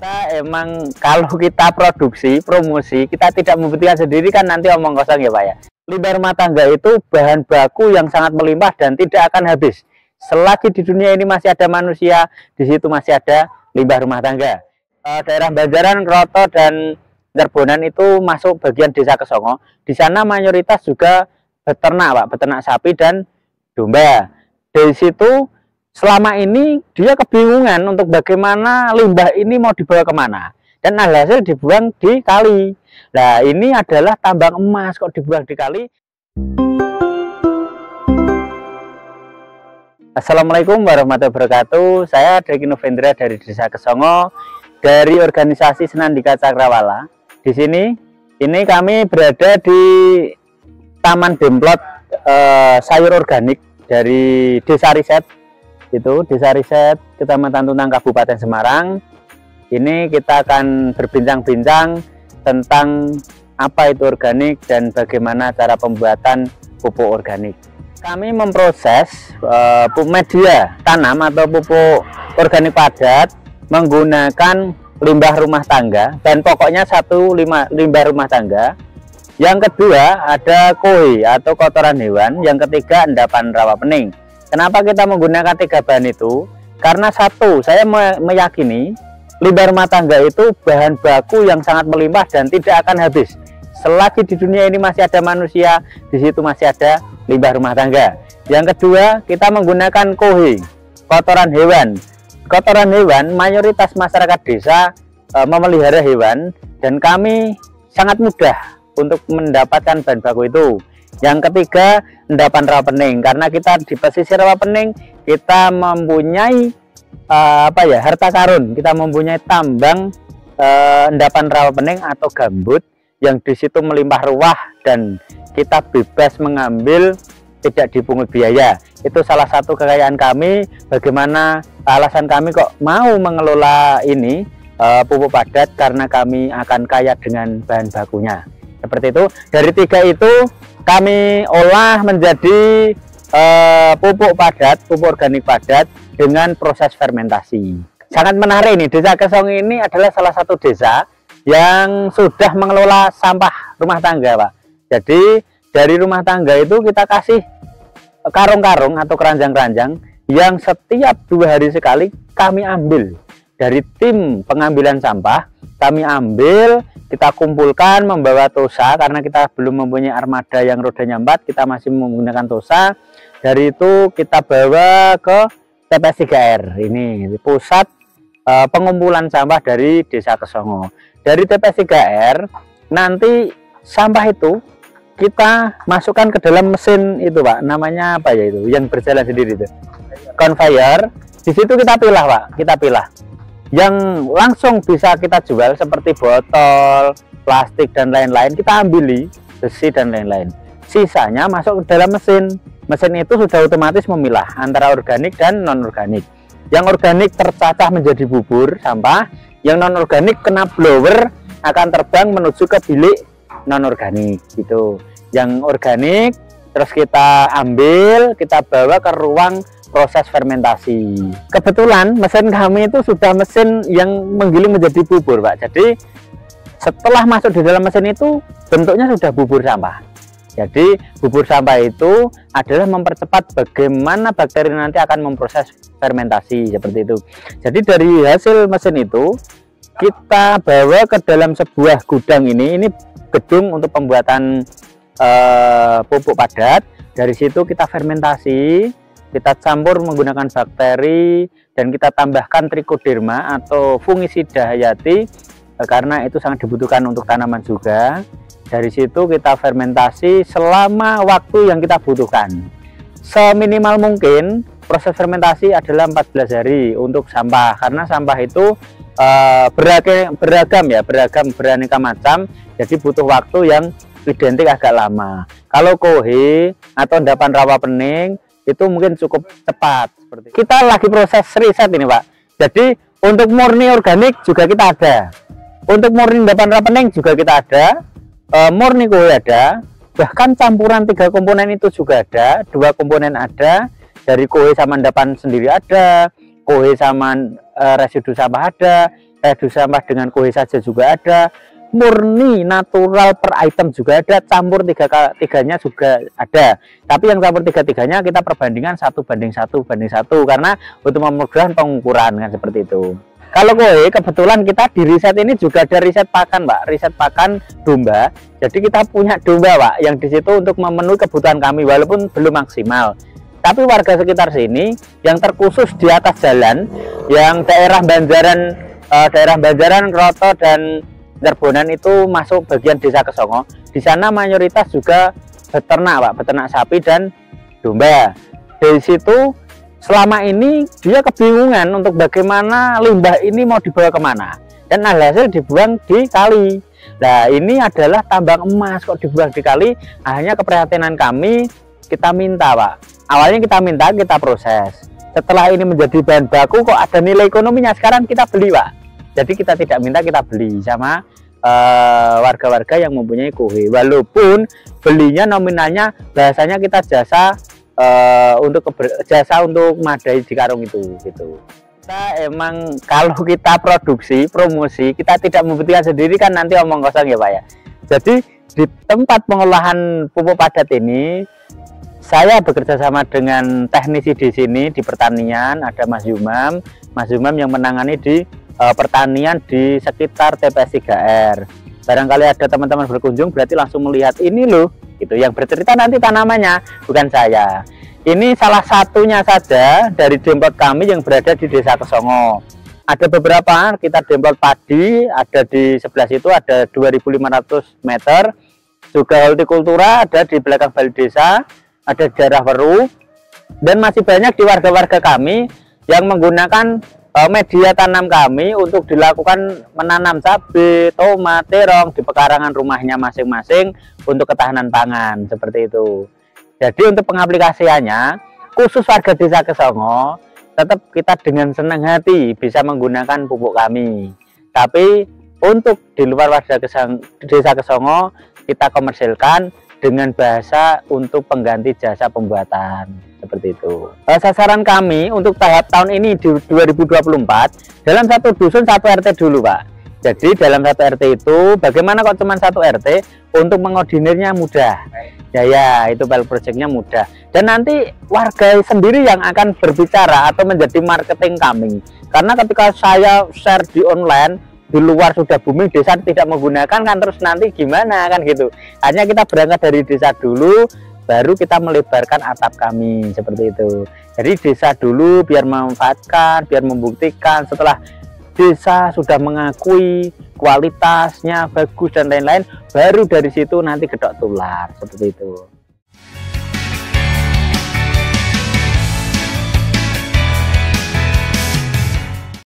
Kita emang kalau kita produksi, promosi, kita tidak membuktikan sendiri kan nanti omong kosong ya Pak ya. Limbah rumah tangga itu bahan baku yang sangat melimpah dan tidak akan habis. Selagi di dunia ini masih ada manusia, di situ masih ada limbah rumah tangga. Daerah Banjaran, Kroto, dan Terbonan itu masuk bagian Desa Kesongo. Di sana mayoritas juga beternak Pak, beternak sapi dan domba. Dari situ selama ini dia kebingungan untuk bagaimana limbah ini mau dibawa kemana. Dan alhasil dibuang di kali. Nah ini adalah tambang emas kok dibuang di kali. Assalamualaikum warahmatullahi wabarakatuh. Saya Deki Novendra dari Desa Kesongo, dari organisasi Senandika Cakrawala. Di sini kami berada di Taman Demplot sayur organik dari Desa Riset. Itu Desa Riset, Kecamatan Tuntang, Kabupaten Semarang. Ini kita akan berbincang-bincang tentang apa itu organik dan bagaimana cara pembuatan pupuk organik. Kami memproses media tanam atau pupuk organik padat menggunakan limbah rumah tangga, dan pokoknya limbah rumah tangga. Yang kedua ada koi atau kotoran hewan. Yang ketiga endapan rawa pening. Kenapa kita menggunakan 3 bahan itu? Karena satu, saya meyakini limbah rumah tangga itu bahan baku yang sangat melimpah dan tidak akan habis. Selagi di dunia ini masih ada manusia, di situ masih ada limbah rumah tangga. Yang kedua, kita menggunakan koi, kotoran hewan. Kotoran hewan, mayoritas masyarakat desa memelihara hewan, dan kami sangat mudah untuk mendapatkan bahan baku itu. Yang ketiga, endapan rawa pening, karena kita di pesisir rawa pening kita mempunyai harta karun, kita mempunyai tambang endapan rawa pening atau gambut yang di situ melimpah ruah dan kita bebas mengambil, tidak dipungut biaya. Itu salah satu kekayaan kami. Bagaimana alasan kami kok mau mengelola ini pupuk padat, karena kami akan kaya dengan bahan bakunya. Seperti itu. Dari 3 itu kami olah menjadi pupuk padat, pupuk organik padat dengan proses fermentasi. Sangat menarik ini. Desa Kesongo ini adalah salah satu desa yang sudah mengelola sampah rumah tangga, Pak. Jadi dari rumah tangga itu kita kasih karung-karung atau keranjang-keranjang yang setiap 2 hari sekali kami ambil. Dari tim pengambilan sampah kami ambil, kita kumpulkan, membawa tosa, karena kita belum mempunyai armada yang rodanya 4, kita masih menggunakan tosa. Dari itu kita bawa ke TPS 3R, ini pusat pengumpulan sampah dari Desa Kesongo. Dari TPS 3R nanti sampah itu kita masukkan ke dalam mesin itu Pak, namanya apa ya itu, yang berjalan sendiri itu, conveyor. Di situ kita pilah Pak, kita pilah yang langsung bisa kita jual seperti botol, plastik dan lain-lain, kita ambili, besi dan lain-lain. Sisanya masuk ke dalam mesin. Mesin itu sudah otomatis memilah antara organik dan non-organik. Yang organik tercacah menjadi bubur sampah, yang non-organik kena blower akan terbang menuju ke bilik non-organik gitu. Yang organik terus kita ambil, kita bawa ke ruang proses fermentasi. Kebetulan mesin kami itu sudah mesin yang menggiling menjadi bubur Pak. Jadi setelah masuk di dalam mesin itu bentuknya sudah bubur sampah. Jadi bubur sampah itu adalah mempercepat bagaimana bakteri nanti akan memproses fermentasi, seperti itu. Jadi dari hasil mesin itu kita bawa ke dalam sebuah gudang, ini gedung untuk pembuatan pupuk padat. Dari situ kita fermentasi, kita campur menggunakan bakteri, dan kita tambahkan trichoderma atau fungisida hayati karena itu sangat dibutuhkan untuk tanaman juga. Dari situ kita fermentasi selama waktu yang kita butuhkan. Seminimal mungkin proses fermentasi adalah 14 hari untuk sampah, karena sampah itu beragam, beraneka macam, jadi butuh waktu yang identik agak lama. Kalau kohe atau endapan rawa pening itu mungkin cukup cepat. Seperti itu. Kita lagi proses riset ini Pak. Jadi untuk murni organik juga kita ada, untuk murni endapan rawa pening juga kita ada, murni kohe ada, bahkan campuran 3 komponen itu juga ada. 2 komponen ada, dari kohe sama endapan sendiri ada, kohe sama residu sampah ada. reduce sampah dengan kue saja juga ada, murni natural per item juga ada, campur tiganya juga ada. Tapi yang campur tiganya kita perbandingan 1:1:1 karena untuk memudahkan pengukuran kan seperti itu. Kalau kue kebetulan kita di riset ini juga ada riset pakan, Pak, riset pakan domba. Jadi kita punya domba, Pak, yang di situ untuk memenuhi kebutuhan kami walaupun belum maksimal. Tapi warga sekitar sini yang terkhusus di atas jalan, yang daerah Banjaran, Kroto dan Terbonan itu masuk bagian Desa Kesongo. Di sana mayoritas juga beternak, Pak, beternak sapi dan domba. Dari situ selama ini dia kebingungan untuk bagaimana limbah ini mau dibawa kemana, dan alhasil dibuang di kali. Nah, ini adalah tambang emas kok dibuang di kali. Hanya keprihatinan kami, kita minta, Pak. Awalnya kita minta, kita proses. Setelah ini menjadi bahan baku kok ada nilai ekonominya, sekarang kita beli, Pak. Jadi kita tidak minta, kita beli sama warga-warga yang mempunyai kue. Walaupun belinya nominalnya bahasanya kita jasa untuk madai di karung itu gitu. Kita emang kalau kita produksi promosi kita tidak membuktikan sendiri kan nanti omong kosong ya, Pak ya. Jadi di tempat pengolahan pupuk padat ini saya bekerja sama dengan teknisi di sini di pertanian, ada Mas Yumam yang menangani di pertanian di sekitar TPS 3R. Barangkali ada teman-teman berkunjung berarti langsung melihat ini loh, itu yang bercerita nanti tanamannya, bukan saya. Ini salah satunya saja dari demplot kami yang berada di Desa Kesongo. Ada beberapa, kita demplot padi, ada di sebelah situ ada 2.500 meter. Juga hortikultura ada di belakang balai desa, ada daerah Weru, dan masih banyak di warga-warga kami yang menggunakan media tanam kami untuk dilakukan menanam cabai, tomat, terong di pekarangan rumahnya masing-masing untuk ketahanan pangan seperti itu. Jadi untuk pengaplikasiannya khusus warga Desa Kesongo tetap kita dengan senang hati bisa menggunakan pupuk kami. Tapi untuk di luar warga Desa Kesongo kita komersilkan dengan bahasa untuk pengganti jasa pembuatan seperti itu. Sasaran kami untuk tahap tahun ini di 2024 dalam satu dusun satu RT dulu, Pak. Jadi dalam satu RT itu bagaimana kok cuma satu RT, untuk mengoordinirnya mudah. Ya itu pilot projectnya mudah. Dan nanti warga sendiri yang akan berbicara atau menjadi marketing kami. Karena ketika saya share di online di luar sudah booming, desa tidak menggunakan kan, terus nanti gimana kan gitu. Hanya kita berangkat dari desa dulu, baru kita melebarkan atap kami seperti itu. Jadi desa dulu biar memanfaatkan, biar membuktikan. Setelah desa sudah mengakui kualitasnya bagus dan lain-lain, baru dari situ nanti gedok tular seperti itu.